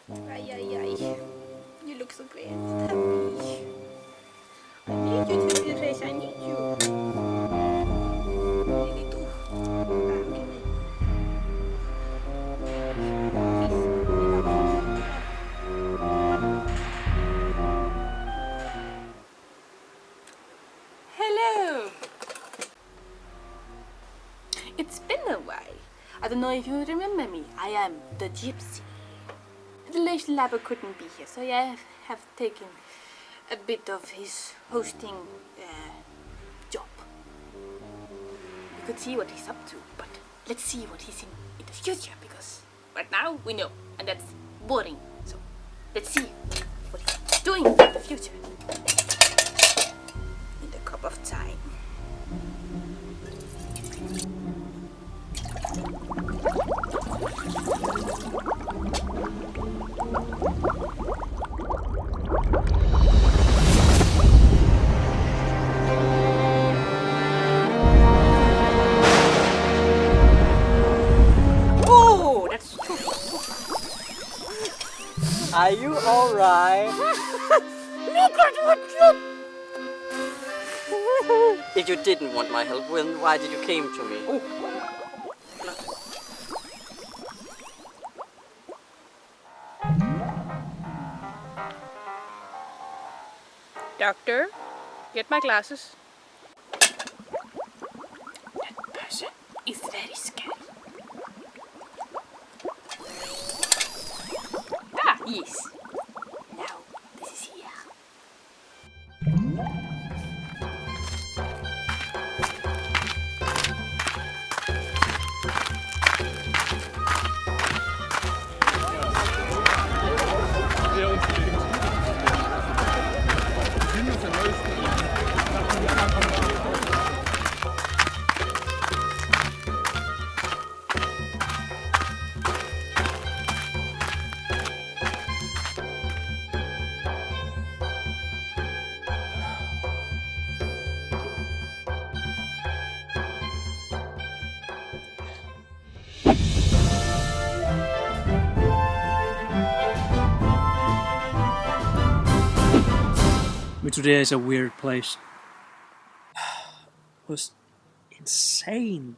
Ay, ay, ay. You look so great. Happy. I need you to be fresh. I need you. Really do. Okay. Hello. It's been a while. I don't know if you remember me. I am the gypsy. The LazyLarper couldn't be here, so I have taken a bit of his hosting job. We could see what he's up to, but let's see what he's in the future, because right now we know, and that's boring. So let's see what he's doing in the future. In the cup of time. Oh, that's true. Are you alright? Look at what you... If you didn't want my help, then why did you came to me? Oh. Doctor, get my glasses. That person is very scary. Ah, yes. Now, this is here. Mythodea is a weird place. It was insane.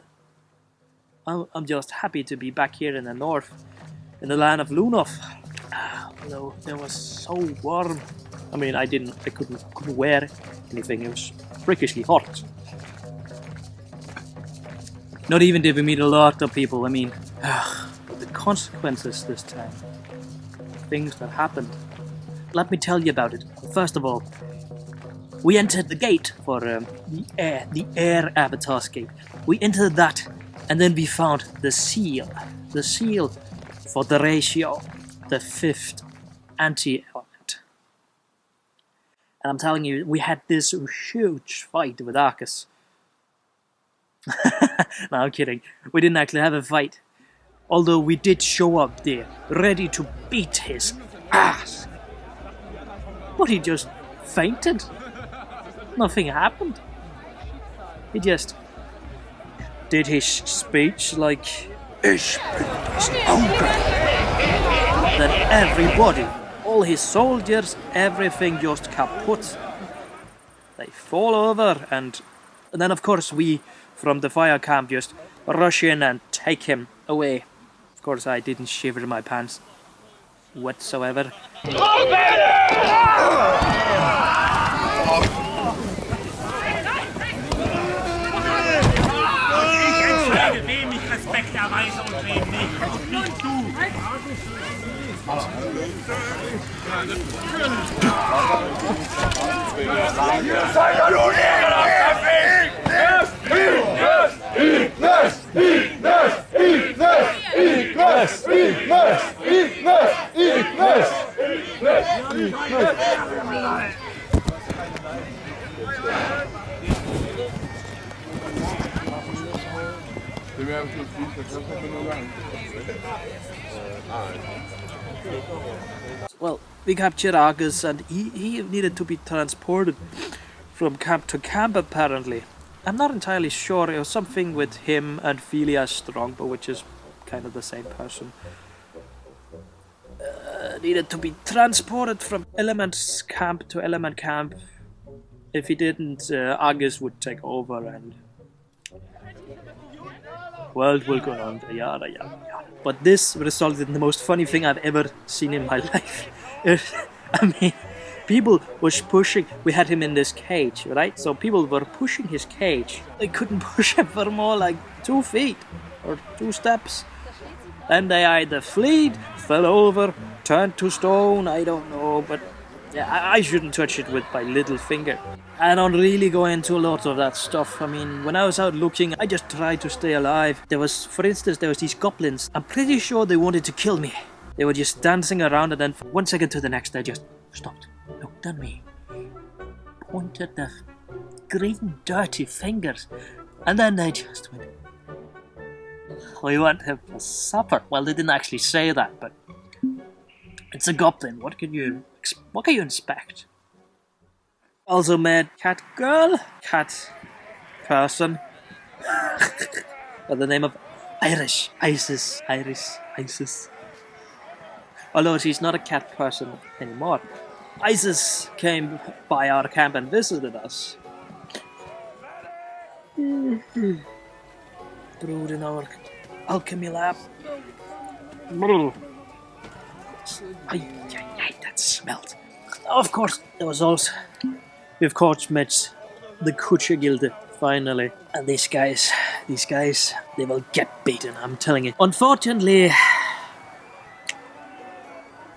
I'm just happy to be back here in the north, in the land of Lounorth. Although it was so warm. I mean, I couldn't wear anything. It was freakishly hot. Not even did we meet a lot of people. I mean, the consequences this time. Things that happened. Let me tell you about it. First of all, we entered the gate for the air avatar's gate. We entered that, and then we found the seal for the ratio, the fifth anti-element. And I'm telling you, we had this huge fight with Arcus. No, I'm kidding. We didn't actually have a fight. Although we did show up there, ready to beat his ass. But he just fainted. Nothing happened. He just did his speech like, "Ich bin das Auge." Then everybody, all his soldiers, everything just kaput. They fall over, and then of course we from the fire camp just rush in and take him away. Of course I didn't shiver my pants whatsoever. Wem ich Respekt erweise und wem nicht. Nicht du. Ihr seid ja nun ekelhafter Weg! Well, we captured Argus, and he needed to be transported from camp to camp, apparently. I'm not entirely sure. It was something with him and Phileas Strongbow, which is kind of the same person. needed to be transported from element camp to element camp. If he didn't, Argus would take over and world will go on, yada yada yada. But this resulted in the most funny thing I've ever seen in my life. I mean, people was pushing. We had him in this cage, right? So people were pushing his cage. They couldn't push him for more like 2 feet or 2 steps. Then they either fled, fell over, turned to stone. I don't know, but yeah, I shouldn't touch it with my little finger. I don't really go into a lot of that stuff. I mean, when I was out looking, I just tried to stay alive. For instance, there was these goblins. I'm pretty sure they wanted to kill me. They were just dancing around, and then from 1 second to the next, they just stopped, looked at me, pointed their green, dirty fingers, and then they just went, "We want him for supper." Well, they didn't actually say that, but it's a goblin. What can you expect? Also met cat girl, cat person, by the name of Isis. Although she's not a cat person anymore. Isis came by our camp and visited us. Brewed in our alchemy lab. That smelled. Of course, there was also... We of course met the Kutcher Guild finally. And these guys, they will get beaten, I'm telling you. Unfortunately,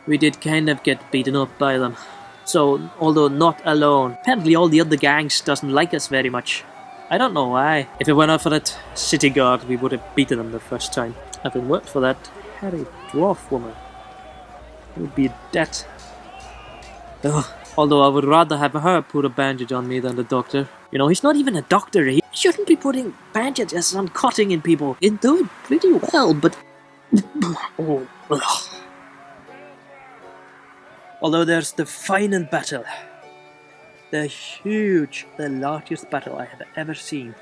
we did kind of get beaten up by them. So, although not alone, apparently all the other gangs doesn't like us very much. I don't know why. If it weren't out for that city guard, we would have beaten them the first time. If it weren't for that hairy dwarf woman, it would be dead. Ugh. Although I would rather have her put a bandage on me than the doctor. You know, he's not even a doctor. He shouldn't be putting bandages on cutting in people. He's doing pretty well, but... oh, ugh. Although there's the final battle. The largest battle I have ever seen.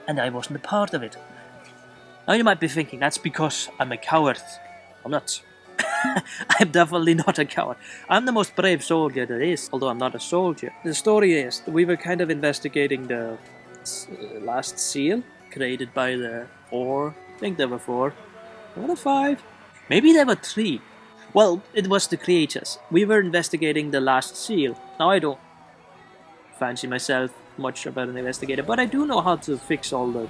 And I wasn't a part of it. Now you might be thinking, that's because I'm a coward. I'm not. I'm definitely not a coward. I'm the most brave soldier there is, although I'm not a soldier. The story is, we were kind of investigating the last seal, created by the 4, I think there were 4, or the 5, maybe there were 3. Well, it was the creators. We were investigating the last seal. Now I don't fancy myself much about an investigator, but I do know how to fix all the,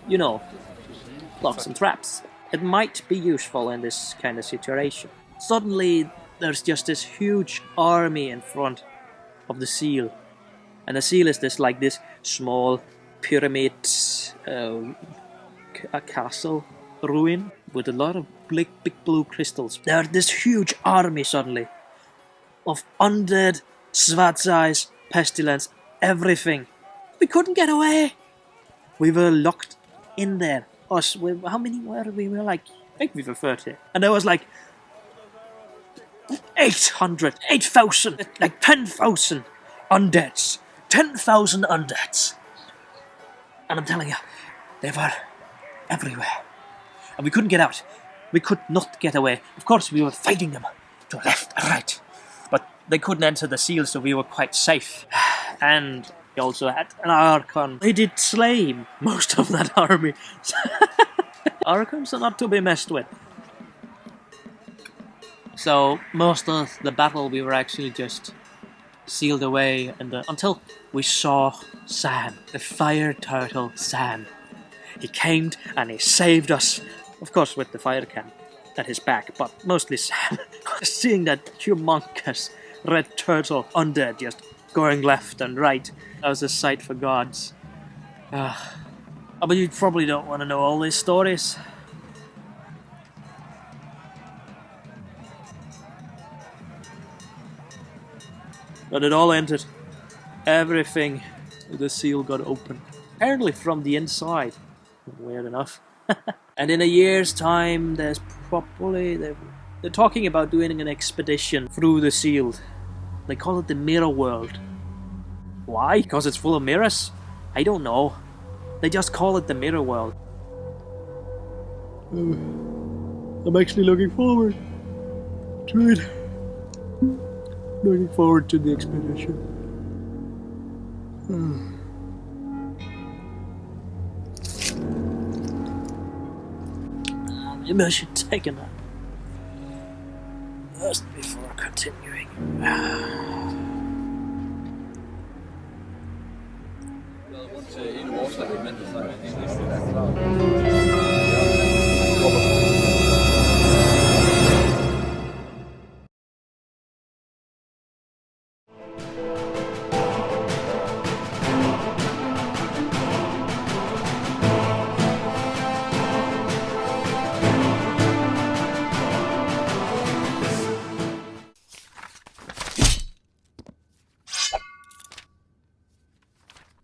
you know, locks and traps. It might be useful in this kind of situation. Suddenly, there's just this huge army in front of the seal. And the seal is this small pyramid, a castle ruin with a lot of big blue crystals. There's this huge army suddenly of undead, Svartseis, pestilence, everything. We couldn't get away. We were locked in there. How many were we? We were I think we were 30. And there was 800, 8,000, 10,000 undeads. 10,000 undeads. And I'm telling you, they were everywhere. And we couldn't get out. We could not get away. Of course, we were fighting them to left and right. But they couldn't enter the seal, so we were quite safe. And we also had an Archon. They did slay most of that army. Archons are not to be messed with. So, most of the battle we were actually just sealed away until we saw Sam, the fire turtle Sam. He came and he saved us. Of course, with the fire can at his back, but mostly Sam. Seeing that humongous red turtle undead just going left and right, that was a sight for gods. But you probably don't want to know all these stories. But it all ended. Everything, the seal got open. Apparently from the inside. Weird enough. And in a year's time, there's probably... They're talking about doing an expedition through the seal. They call it the Mirror World. Why? Because it's full of mirrors? I don't know. They just call it the Mirror World. I'm actually looking forward to it. Looking forward to the expedition. Maybe I should take a nap. First before continuing. En af vores elementer, så er det